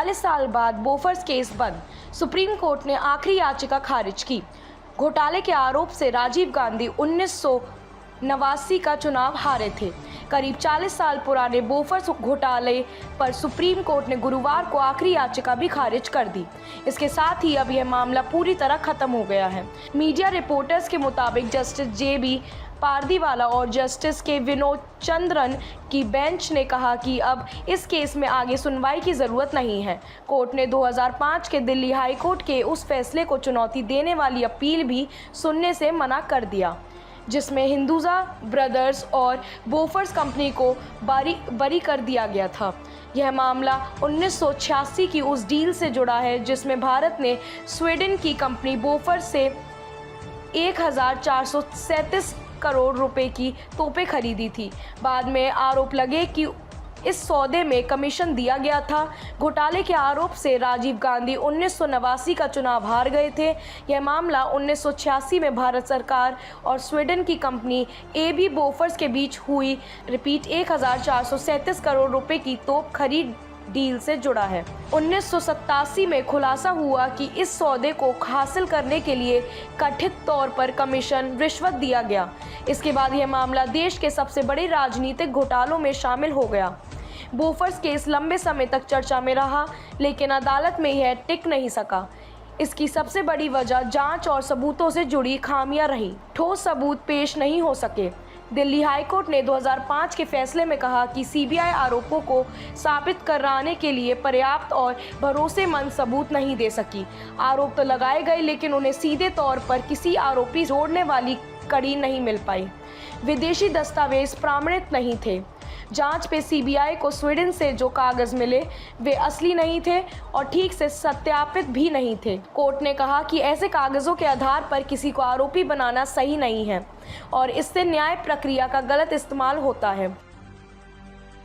40 साल बाद Bofors case बंद, सुप्रीम कोर्ट ने आखिरी याचिका खारिज की। घोटाले के आरोप से राजीव गांधी 1989 का चुनाव हारे थे। करीब 40 साल पुराने बोफर्स घोटाले पर सुप्रीम कोर्ट ने गुरुवार को आखिरी याचिका भी खारिज कर दी। इसके साथ ही अब यह मामला पूरी तरह खत्म हो गया है। मीडिया रिपोर्टर्स के मुताबिक जस्टिस जे.बी. पारदीवाला और जस्टिस के विनोद चंद्रन की बेंच ने कहा कि अब इस केस में आगे सुनवाई की ज़रूरत नहीं है। कोर्ट ने 2005 के दिल्ली हाई कोर्ट के उस फैसले को चुनौती देने वाली अपील भी सुनने से मना कर दिया, जिसमें हिंदुजा ब्रदर्स और बोफर्स कंपनी को बरी कर दिया गया था। यह मामला 1986 की उस डील से जुड़ा है जिसमें भारत ने स्वीडन की कंपनी बोफर्स से 1437 करोड़ रुपए की तोपें खरीदी थी। बाद में आरोप लगे कि इस सौदे में कमीशन दिया गया था। घोटाले के आरोप से राजीव गांधी 1989 का चुनाव हार गए थे। यह मामला 1986 में भारत सरकार और स्वीडन की कंपनी AB बोफर्स के बीच हुई 1437 करोड़ रुपए की तोप खरीद डील से जुड़ा है। 1987 में खुलासा हुआ कि इस सौदे को हासिल करने के लिए कथित तौर पर कमीशन रिश्वत दिया गया। इसके बाद यह मामला देश के सबसे बड़े राजनीतिक घोटालों में शामिल हो गया। बोफर्स केस लंबे समय तक चर्चा में रहा, लेकिन अदालत में यह टिक नहीं सका। इसकी सबसे बड़ी वजह जांच और सबूतों से जुड़ी खामियां रही। ठोस सबूत पेश नहीं हो सके। दिल्ली हाईकोर्ट ने 2005 के फैसले में कहा कि सीबीआई आरोपों को साबित कराने के लिए पर्याप्त और भरोसेमंद सबूत नहीं दे सकी। आरोप तो लगाए गए, लेकिन उन्हें सीधे तौर पर किसी आरोपी जोड़ने वाली कड़ी नहीं मिल पाई। विदेशी दस्तावेज प्रमाणित नहीं थे। जांच पे सीबीआई को स्वीडन से जो कागज मिले वे असली नहीं थे और ठीक से सत्यापित भी नहीं थे। कोर्ट ने कहा कि ऐसे कागजों के आधार पर किसी को आरोपी बनाना सही नहीं है और इससे न्याय प्रक्रिया का गलत इस्तेमाल होता है।